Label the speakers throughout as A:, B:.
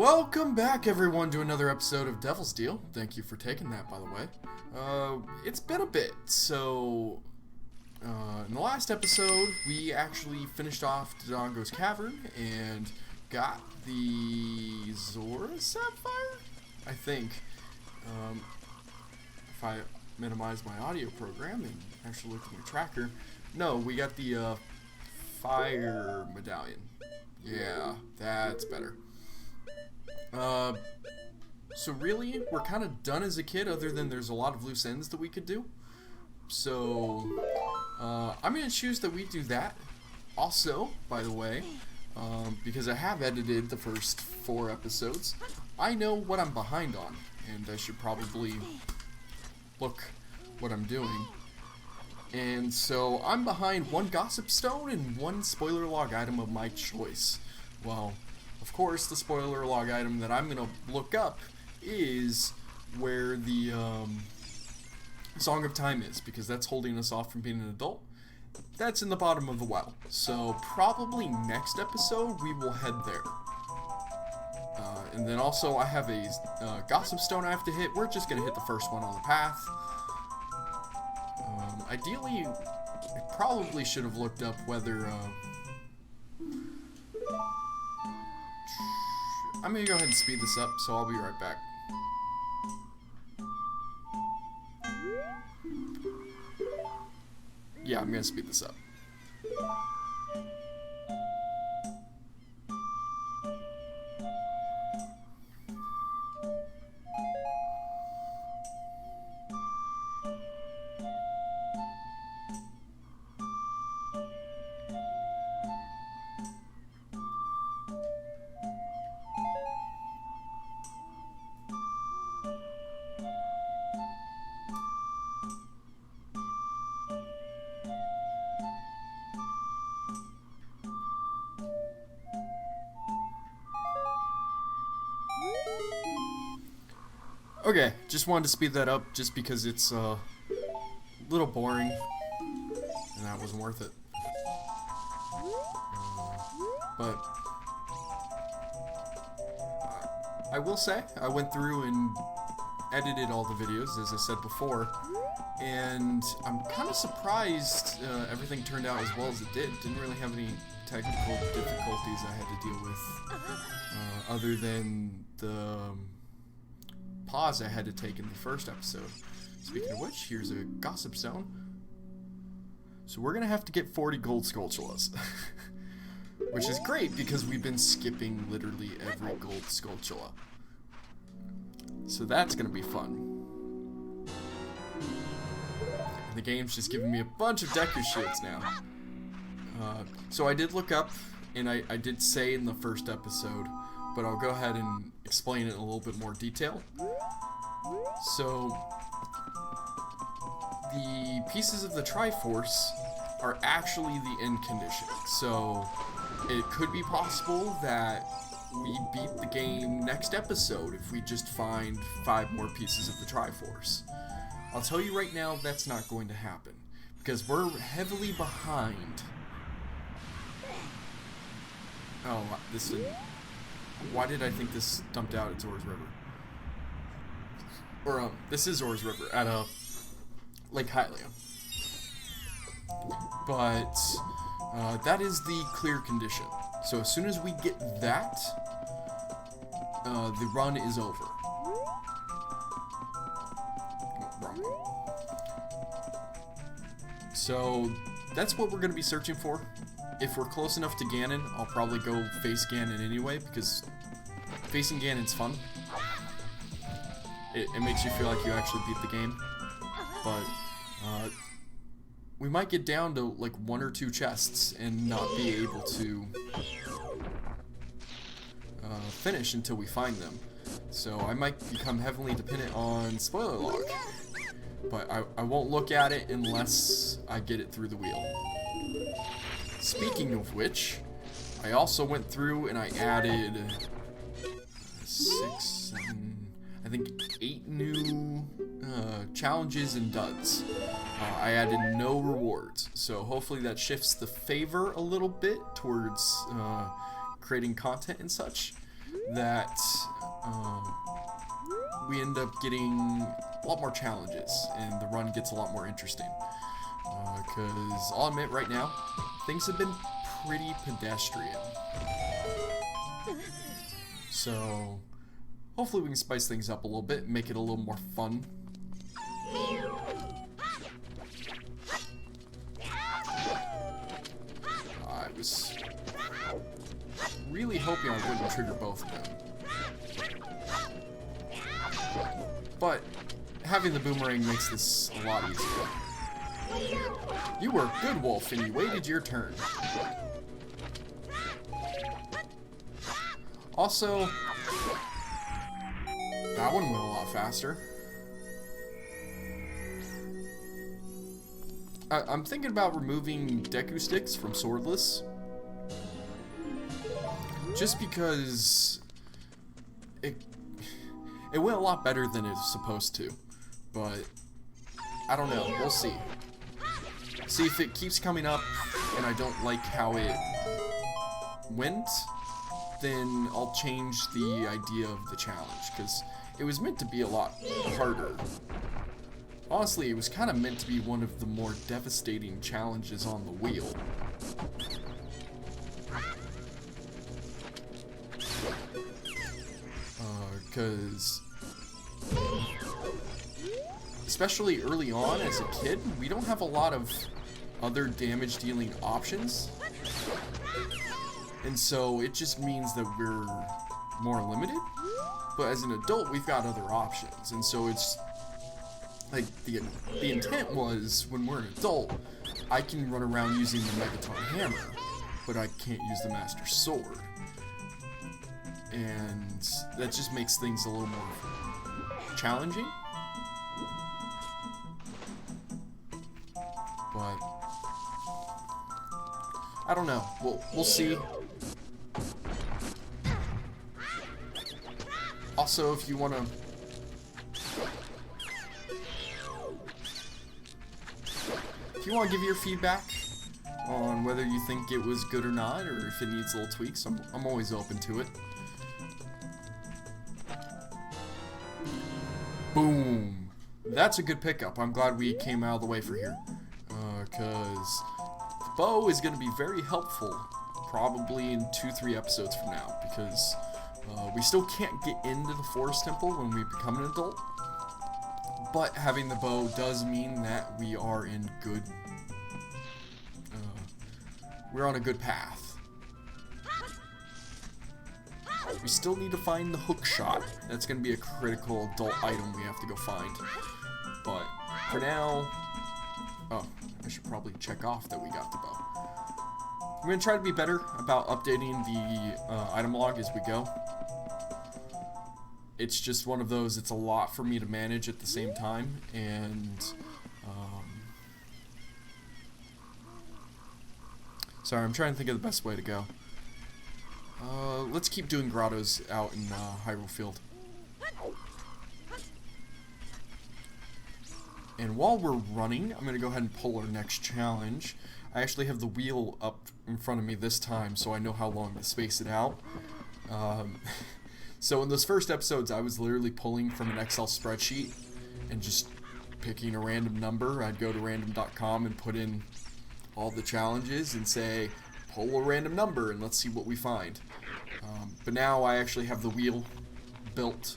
A: Welcome back, everyone, to another episode of Devil's Deal. Thank you for taking that, by the way. It's been a bit, so... in the last episode, we actually finished off Dodongo's Cavern and got the Zora Sapphire? I think. If I minimize my audio program and actually look at my tracker. No, we got the Fire Medallion. Yeah, that's better. So really, we're kind of done as a kid, other than there's a lot of loose ends that we could do. So, I'm going to choose that we do that. Also, by the way, because I have edited the first 4 episodes, I know what I'm behind on, and I should probably look what I'm doing. And so, I'm behind 1 Gossip Stone and 1 spoiler log item of my choice. Well, of course, the spoiler log item that I'm going to look up is where the Song of Time is, because that's holding us off from being an adult. That's in the bottom of the well. So probably next episode we will head there. And then also I have a Gossip Stone I have to hit. We're just going to hit the first one on the path. Ideally, I probably should have looked up whether... I'm going to go ahead and speed this up, so I'll be right back. Yeah, I'm going to speed this up. Okay, just wanted to speed that up just because it's a little boring and that wasn't worth it. But I will say, I went through and edited all the videos, as I said before, and I'm kind of surprised everything turned out as well as it did. Didn't really have any technical difficulties I had to deal with, other than the pause I had to take in the first episode. Speaking of which, here's a Gossip Stone. So we're gonna have to get 40 gold Skulltulas. Which is great because we've been skipping literally every gold Skulltula. So that's gonna be fun. And the game's just giving me a bunch of Deku shits now. So I did look up, and I did say in the first episode, but I'll go ahead and explain it in a little bit more detail. So, the pieces of the Triforce are actually the end condition. So, it could be possible that we beat the game next episode if we just find 5 more pieces of the Triforce. I'll tell you right now, that's not going to happen, because we're heavily behind. Oh, this is... Why did I think this dumped out at Zora's River? Or, this is Zora's River, at, Lake Hylia. But, that is the clear condition. So as soon as we get that, the run is over. Wrong. So, that's what we're going to be searching for. If we're close enough to Ganon, I'll probably go face Ganon anyway, because facing Ganon's fun. It makes you feel like you actually beat the game. But, we might get down to like 1 or 2 chests and not be able to finish until we find them. So I might become heavily dependent on spoiler log. But I won't look at it unless I get it through the wheel. Speaking of which, I also went through and I added 6, 7, I think 8 new challenges and duds. I added no rewards, so hopefully that shifts the favor a little bit towards creating content and such. that we end up getting a lot more challenges and the run gets a lot more interesting. Because I'll admit right now, things have been pretty pedestrian. So hopefully we can spice things up a little bit, make it a little more fun. I was really hoping I wouldn't trigger both of them. But having the boomerang makes this a lot easier. You were a good wolf and you waited your turn. Also, that one went a lot faster. I'm thinking about removing Deku sticks from Swordless. Just because it went a lot better than it's supposed to. But I don't know, we'll see. See if it keeps coming up and I don't like how it went, then I'll change the idea of the challenge, because it was meant to be a lot harder. Honestly, it was kind of meant to be one of the more devastating challenges on the wheel. Because especially early on as a kid, we don't have a lot of other damage dealing options. And so it just means that we're more limited. But as an adult, we've got other options. And so it's like the intent was, when we're an adult, I can run around using the Megaton Hammer, but I can't use the Master Sword. And that just makes things a little more challenging. But I don't know. We'll see. Also, if you want to give your feedback on whether you think it was good or not, or if it needs little tweaks, I'm always open to it. Boom. That's a good pickup. I'm glad we came out of the way for here. Because the bow is going to be very helpful probably in 2-3 episodes from now, because we still can't get into the Forest Temple when we become an adult, but having the bow does mean that we are in good, we're on a good path. We still need to find the hook shot. That's going to be a critical adult item we have to go find. But for now, oh, I should probably check off that we got the bow. I'm going to try to be better about updating the item log as we go. It's just one of those, it's a lot for me to manage at the same time, and sorry, I'm trying to think of the best way to go. Let's keep doing grottos out in Hyrule Field. And while we're running, I'm going to go ahead and pull our next challenge. I actually have the wheel up in front of me this time, so I know how long to space it out. So in those first episodes, I was literally pulling from an Excel spreadsheet and just picking a random number. I'd go to random.com and put in all the challenges and say, pull a random number and let's see what we find. But now I actually have the wheel built,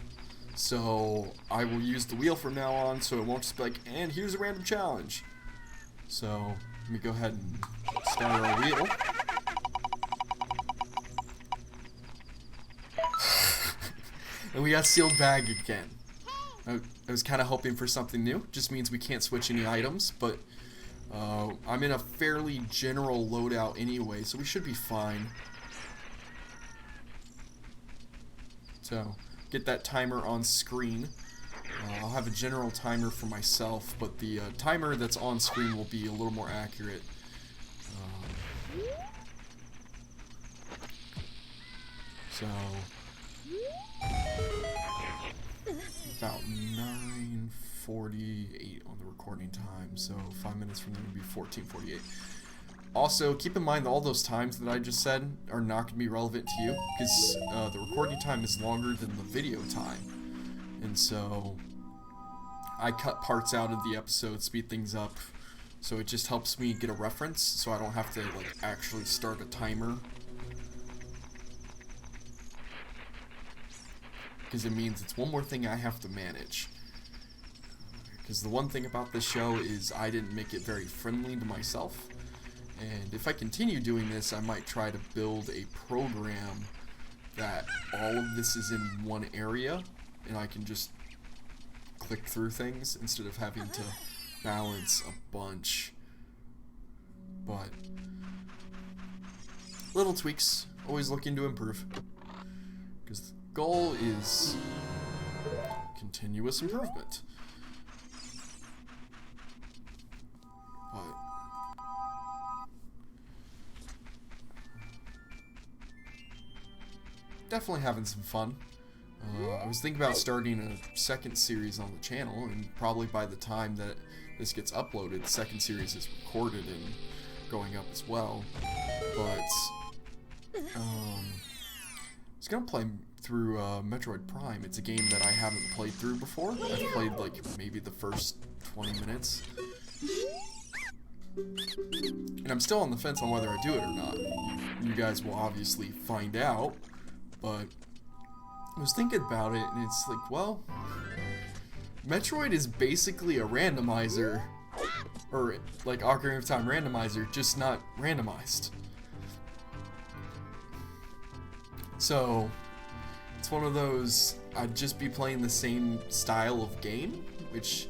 A: so I will use the wheel from now on, so it won't just be like, and here's a random challenge. So let me go ahead and start our wheel. And we got sealed bag again. I was kind of hoping for something new. Just means we can't switch any items, but I'm in a fairly general loadout anyway, so we should be fine. So, get that timer on screen. I'll have a general timer for myself, but the timer that's on screen will be a little more accurate. So, about 9:48 on the recording time, so 5 minutes from now will be 14:48. Also, keep in mind that all those times that I just said are not going to be relevant to you, because the recording time is longer than the video time. And so, I cut parts out of the episode, speed things up, so it just helps me get a reference, so I don't have to, like, actually start a timer. Because it means it's one more thing I have to manage. Because the one thing about this show is I didn't make it very friendly to myself. And if I continue doing this, I might try to build a program that all of this is in one area, and I can just click through things instead of having to balance a bunch. But little tweaks, always looking to improve. Because the goal is continuous improvement. But definitely having some fun. I was thinking about starting a second series on the channel, and probably by the time that this gets uploaded, the second series is recorded and going up as well. But I was gonna play through Metroid Prime. It's a game that I haven't played through before. I've played like maybe the first 20 minutes. And I'm still on the fence on whether I do it or not. You guys will obviously find out, but I was thinking about it, and it's like, well, Metroid is basically a randomizer, or like Ocarina of Time Randomizer, just not randomized. So, it's one of those, I'd just be playing the same style of game, which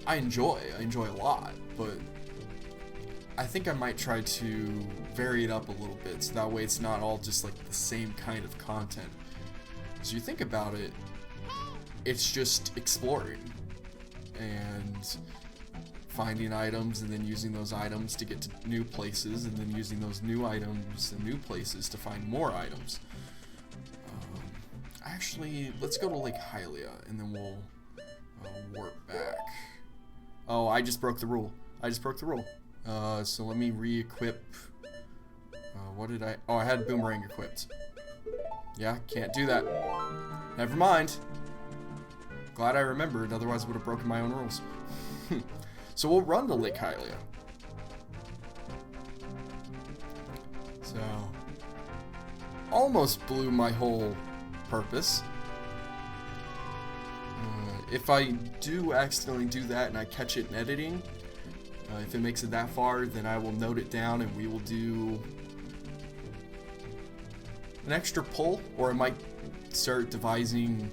A: I enjoy a lot, but I think I might try to vary it up a little bit, so that way it's not all just like the same kind of content. So you think about it, it's just exploring and finding items and then using those items to get to new places, and then using those new items and new places to find more items. Actually, let's go to Lake Hylia and then we'll warp back. Oh, I just broke the rule. So let me re-equip. What did I? Oh, I had Boomerang equipped. Yeah, can't do that. Never mind. Glad I remembered, otherwise I would have broken my own rules. So we'll run to Lake Hylia. So, almost blew my whole purpose. If I do accidentally do that and I catch it in editing, if it makes it that far, then I will note it down and we will do an extra pull, or I might start devising.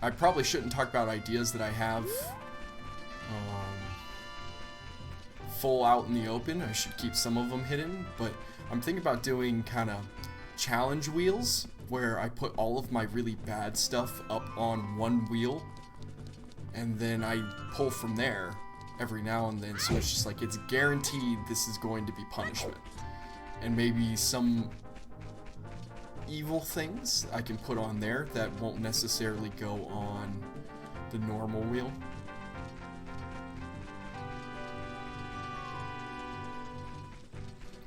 A: I probably shouldn't talk about ideas that I have full out in the open. I should keep some of them hidden, but I'm thinking about doing kind of challenge wheels where I put all of my really bad stuff up on one wheel, and then I pull from there every now and then, so it's just like, it's guaranteed this is going to be punishment. And maybe some evil things I can put on there that won't necessarily go on the normal wheel.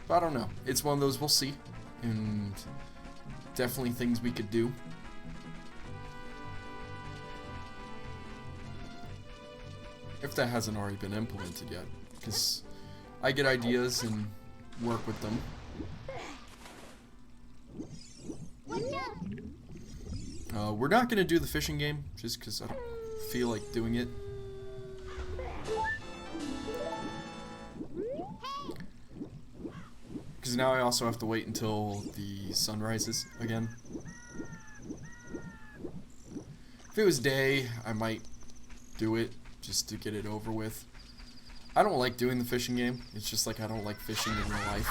A: But I don't know. It's one of those we'll see. And definitely things we could do. If that hasn't already been implemented yet. Because I get ideas and work with them. We're not going to do the fishing game, just because I don't feel like doing it. Because now I also have to wait until the sun rises again. If it was day, I might do it, just to get it over with. I don't like doing the fishing game. It's just like I don't like fishing in real life.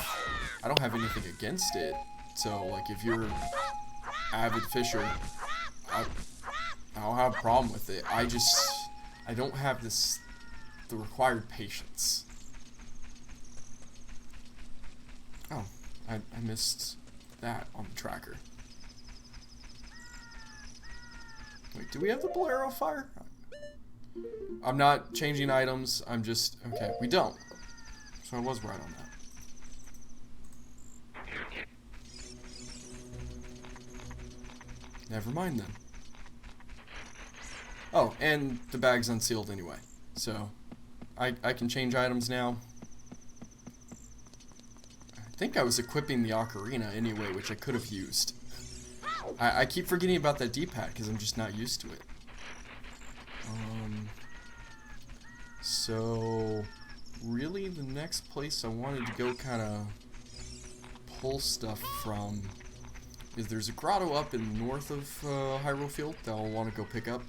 A: I don't have anything against it. So, like, if you're an avid fisher, I don't have a problem with it. I don't have the required patience. Oh, I missed that on the tracker. Wait, do we have the Bolero fire? I'm not changing items, I'm just, okay, we don't. So I was right on that. Never mind then. Oh, and the bag's unsealed anyway. So, I can change items now. I think I was equipping the ocarina anyway, which I could have used. I keep forgetting about that D-pad because I'm just not used to it. So, really the next place I wanted to go kind of pull stuff from is there's a grotto up in the north of Hyrule Field that I'll want to go pick up.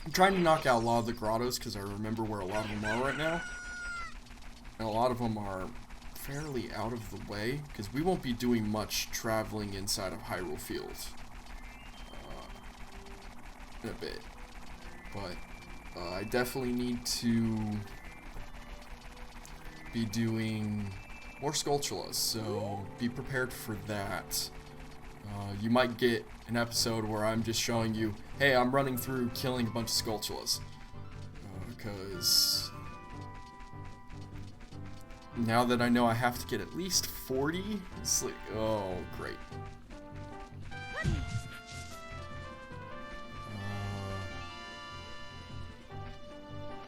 A: I'm trying to knock out a lot of the grottos because I remember where a lot of them are right now. And a lot of them are fairly out of the way because we won't be doing much traveling inside of Hyrule Field in a bit. But I definitely need to be doing more Skulltulas, so be prepared for that. You might get an episode where I'm just showing you, hey, I'm running through killing a bunch of Skulltulas. Because now that I know I have to get at least 40, it's like, oh, great.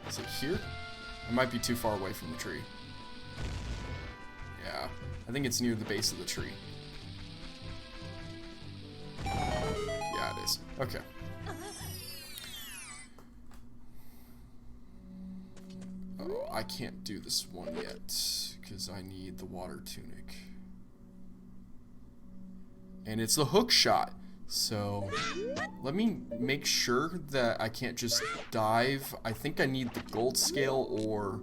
A: Is it here? I might be too far away from the tree. Yeah, I think it's near the base of the tree. Yeah, it is. Okay. Oh, I can't do this one yet, because I need the water tunic. And it's a hook shot. So, let me make sure that I can't just dive. I think I need the gold scale or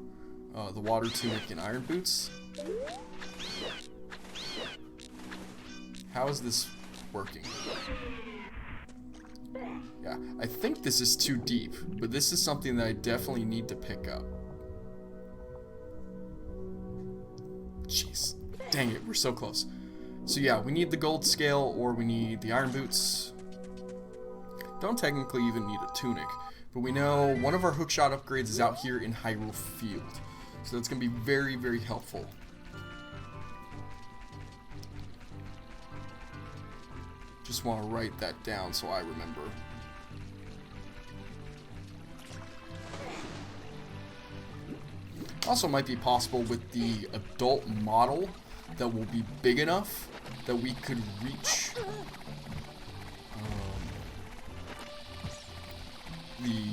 A: the water tunic and iron boots. How is this working? Yeah, I think this is too deep, but this is something that I definitely need to pick up. Jeez, dang it, we're so close. So yeah, we need the gold scale or we need the iron boots. Don't technically even need a tunic, but we know one of our hookshot upgrades is out here in Hyrule Field. So that's going to be very, very helpful. Just want to write that down so I remember. Also might be possible with the adult model that will be big enough that we could reach the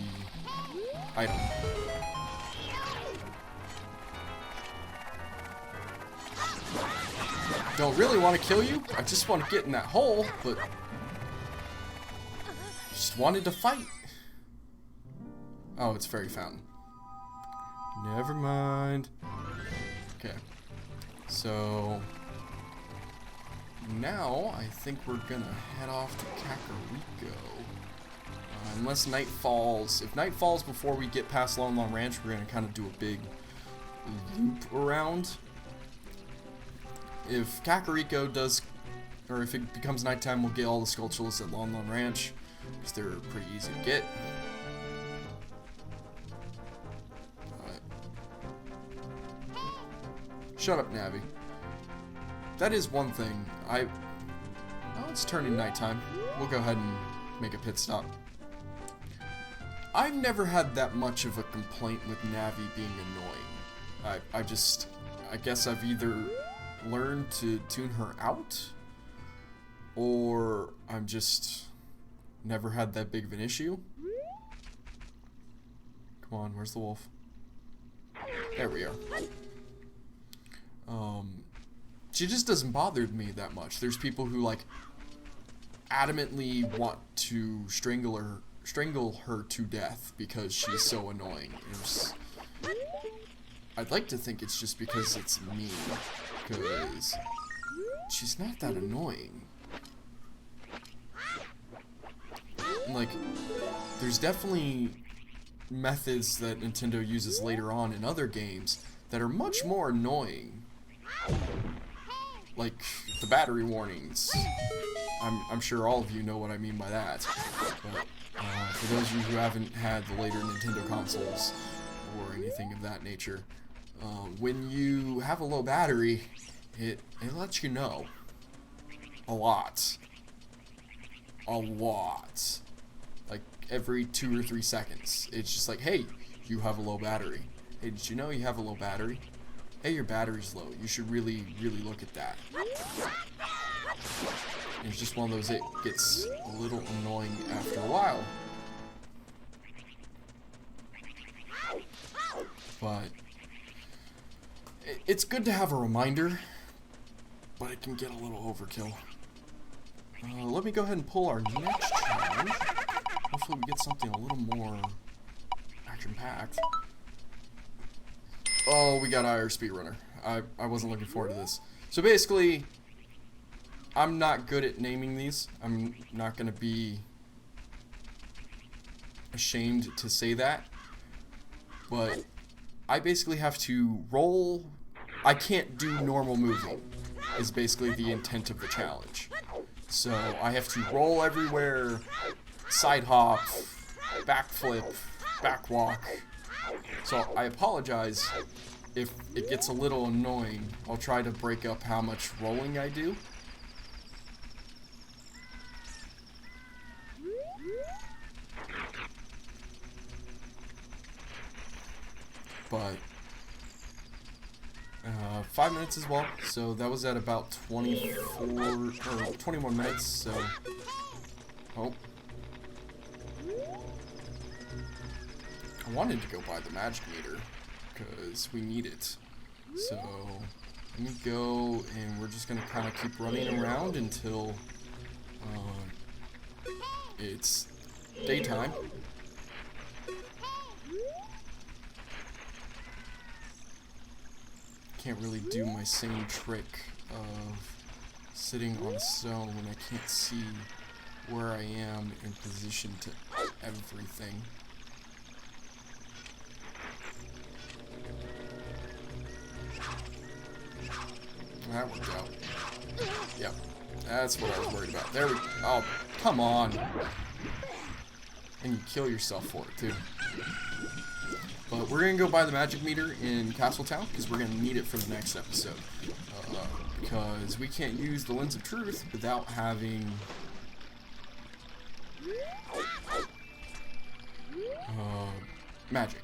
A: item. Don't really want to kill you. I just want to get in that hole, but just wanted to fight. Oh, it's Fairy Fountain. Never mind. Okay. So now I think we're gonna head off to Kakariko. Unless night falls. If night falls before we get past Lon Lon Ranch, we're gonna kind of do a big loop around. If Kakariko does, or if it becomes nighttime, we'll get all the Skulltulas at Lon Lon Ranch, because they're pretty easy to get. Shut up, Navi. That is one thing. Oh, it's turning nighttime. We'll go ahead and make a pit stop. I've never had that much of a complaint with Navi being annoying. I guess I've either learned to tune her out, or I'm just never had that big of an issue. Come on, where's the wolf? There we are. She just doesn't bother me that much. There's people who like adamantly want to strangle her to death because she's so annoying. I'd like to think it's just because it's me, because she's not that annoying. And, like, there's definitely methods that Nintendo uses later on in other games that are much more annoying. Like the battery warnings. I'm sure all of you know what I mean by that. But for those of you who haven't had the later Nintendo consoles, or anything of that nature. When you have a low battery, it lets you know a lot. A lot. Like every 2 or 3 seconds. It's just like, hey, you have a low battery. Hey, did you know you have a low battery? Hey, your battery's low. You should really look at that. And it's just one of those, it gets a little annoying after a while. But it's good to have a reminder, but it can get a little overkill. Let me go ahead and pull our next challenge. Hopefully we get something a little more action-packed. Oh, we got IR Speedrunner. I wasn't looking forward to this. So basically, I'm not good at naming these. I'm not going to be ashamed to say that. But I basically have to roll. I can't do normal moving, is basically the intent of the challenge. So I have to roll everywhere, side hop, backflip, backwalk. So I apologize if it gets a little annoying. I'll try to break up how much rolling I do. But 5 minutes as well, so that was at about 21 minutes, so oh, I wanted to go buy the magic meter because we need it. So let me go, and we're just gonna kind of keep running around until it's daytime. Can't really do my same trick of sitting on a stone when I can't see where I am in position to everything. That worked out. Yep, that's what I was worried about. There we go. Oh, come on. And you kill yourself for it, too. But we're going to go buy the magic meter in Castle Town, because we're going to need it for the next episode. Because we can't use the Lens of Truth without having magic.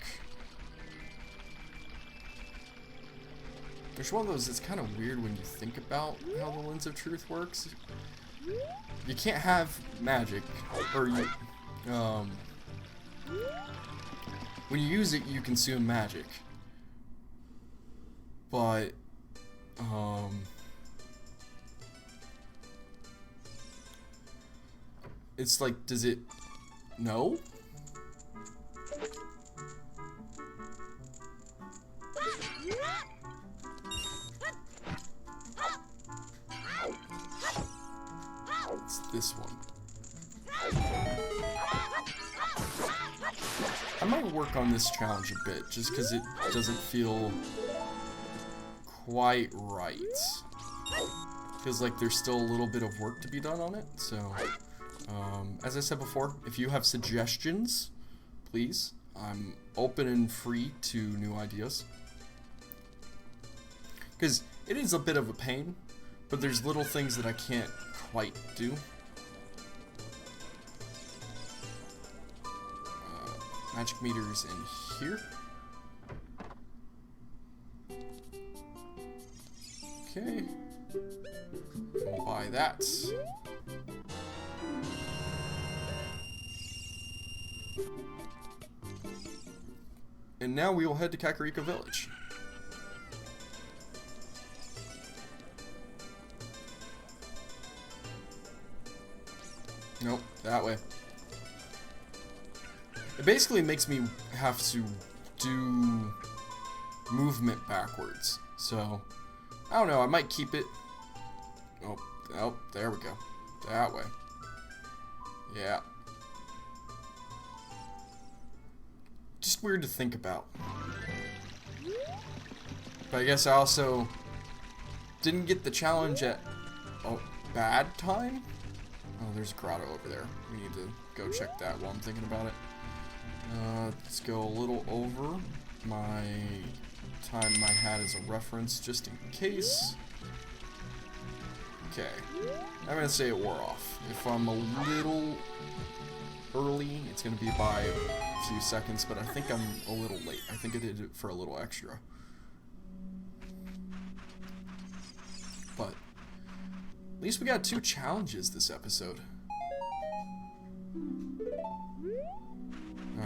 A: There's one of those that's kind of weird when you think about how the Lens of Truth works. You can't have magic, or you, when you use it, you consume magic. But, it's like, does it... No? It's this one. I might work on this challenge a bit, just because it doesn't feel quite right. Feels like there's still a little bit of work to be done on it, so... as I said before, if you have suggestions, please. I'm open and free to new ideas. Because it is a bit of a pain, but there's little things that I can't quite do. Magic meters in here. Okay. We'll buy that. And now we will head to Kakariko Village. Nope, that way. It basically makes me have to do movement backwards. So, I don't know, I might keep it. Oh, there we go. That way. Yeah. Just weird to think about. But I guess I also didn't get the challenge at a bad time. Oh, there's a grotto over there. We need to go check that while I'm thinking about it. Let's go a little over my time I had as a reference just in case. Okay, I'm gonna say it wore off. If I'm a little early, it's gonna be by a few seconds, but I think I'm a little late. I think I did it for a little extra. But at least we got 2 challenges this episode.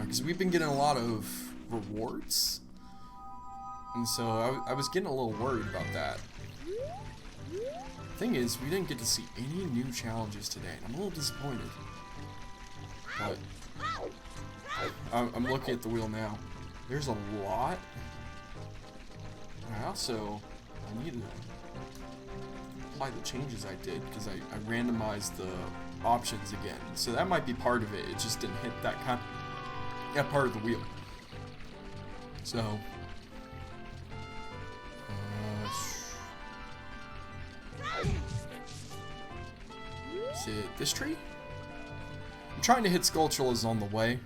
A: Because we've been getting a lot of rewards, and so I was getting a little worried about that. Thing is, we didn't get to see any new challenges today, and I'm a little disappointed. But I'm looking at the wheel now. There's a lot. I need to apply the changes I did, because I randomized the options again. So that might be part of it. It just didn't hit that part of the wheel. So is it this tree? I'm trying to hit Skulltulas on the way,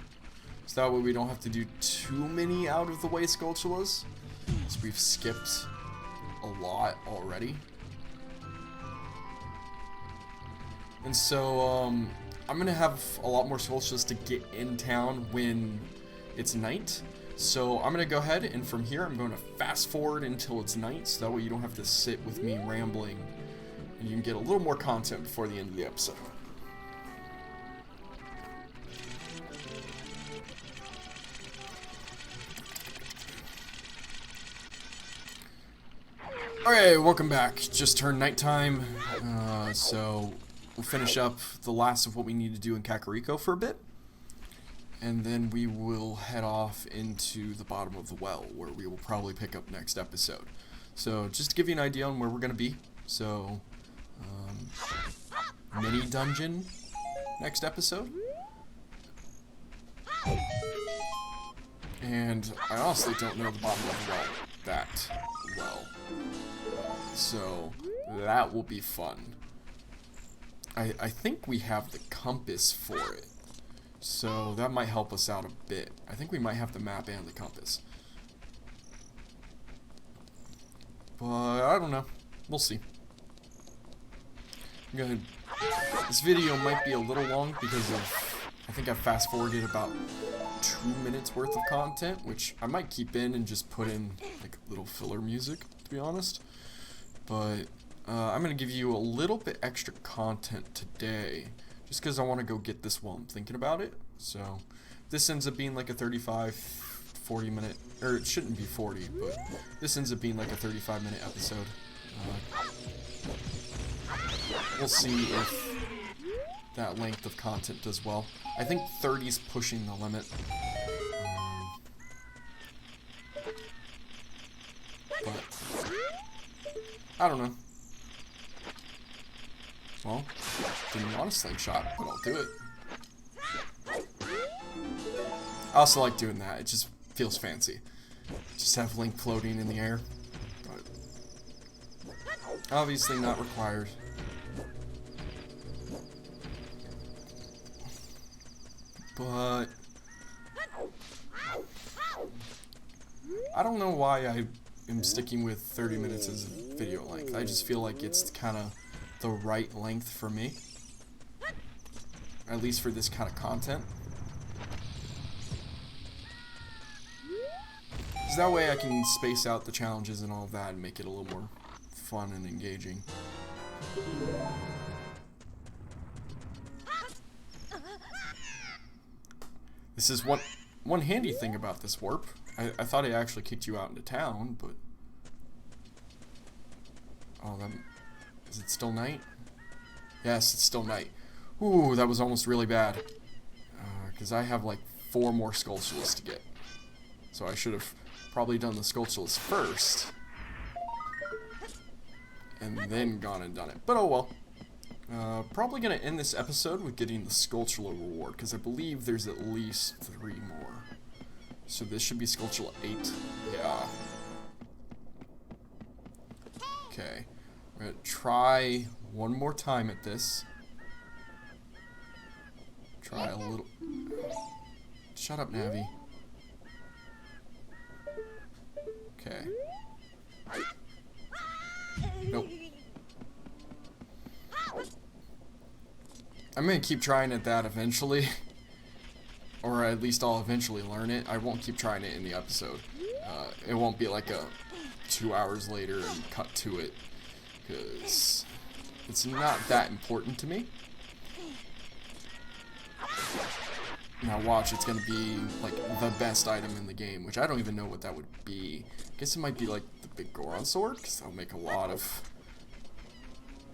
A: so that way we don't have to do too many out of the way Skulltulas, because we've skipped a lot already. And so I'm gonna have a lot more Skulltulas to get in town when it's night. So I'm gonna go ahead, and from here I'm going to fast forward until it's night, so that way you don't have to sit with me rambling, and you can get a little more content before the end of the episode. Okay, welcome back. Just turned nighttime, so we'll finish up the last of what we need to do in Kakariko for a bit, and then we will head off into the bottom of the well, where we will probably pick up next episode. So just to give you an idea on where we're going to be, so mini dungeon next episode, and I honestly don't know the bottom of the well that well, so that will be fun. I think we have the compass for it, so that might help us out a bit. I think we might have the map and the compass, but I don't know. We'll see. This video might be a little long because of, I think I fast forwarded about 2 minutes worth of content, which I might keep in and just put in like little filler music, to be honest. But I'm going to give you a little bit extra content today, just because I want to go get this while I'm thinking about it. So this ends up being like a 40 minute, or it shouldn't be 40, but this ends up being like a 35-minute episode. We'll see if that length of content does well. I think 30's pushing the limit. But I don't know. Well, didn't want a slingshot, but I'll do it. I also like doing that. It just feels fancy. Just have Link floating in the air. But obviously not required. But I don't know why I am sticking with 30 minutes as a video length. I just feel like it's kind of the right length for me, at least for this kind of content. Because that way I can space out the challenges and all of that and make it a little more fun and engaging. This is one handy thing about this warp. I thought it actually kicked you out into town, but oh, is it still night? Yes, it's still night. Ooh, that was almost really bad. Because I have like 4 more Skulltulas to get. So I should have probably done the Skulltulas first, and then gone and done it. But oh well. Probably going to end this episode with getting the Skulltula reward, because I believe there's at least 3 more. So this should be Skulltula 8. Yeah. Okay. I'm going to try one more time at this. Try a little... Shut up, Navi. Okay. Nope. I'm gonna keep trying at that eventually. Or at least I'll eventually learn it. I won't keep trying it in the episode. It won't be like a 2 hours later and cut to it. Because it's not that important to me. Now watch, it's gonna be like the best item in the game, which I don't even know what that would be. I guess it might be like the big Goron sword, because that'll make a lot of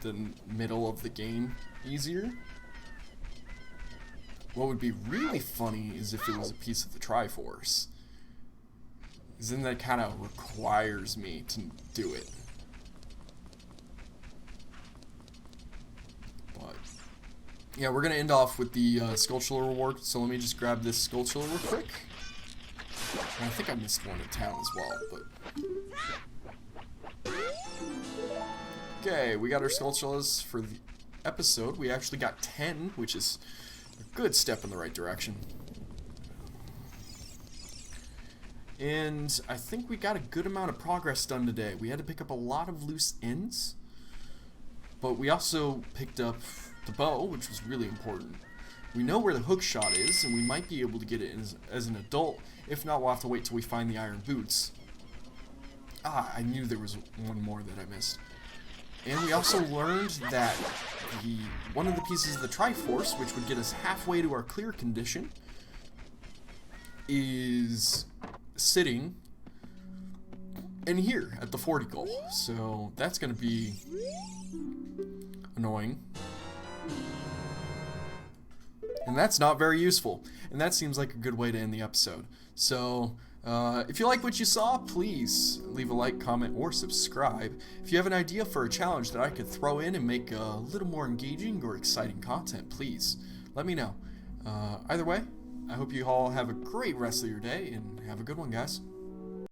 A: the middle of the game easier. What would be really funny is if it was a piece of the Triforce. Because then that kind of requires me to do it. But yeah, we're going to end off with the Skulltula reward, so let me just grab this Skulltula real quick. And I think I missed one in town as well, but... Okay, we got our Skulltulas for the episode. We actually got 10, which is a good step in the right direction. And I think we got a good amount of progress done today. We had to pick up a lot of loose ends, but we also picked up the bow, which was really important. We know where the hook shot is, and we might be able to get it as an adult. If not, we'll have to wait till we find the iron boots. Ah, I knew there was one more that I missed. And we also learned that one of the pieces of the Triforce, which would get us halfway to our clear condition, is sitting in here at the 40 goal. So that's going to be annoying. And that's not very useful. And that seems like a good way to end the episode. So... if you like what you saw, please leave a like, comment, or subscribe. If you have an idea for a challenge that I could throw in and make a little more engaging or exciting content, please let me know. Either way, I hope you all have a great rest of your day, and have a good one, guys.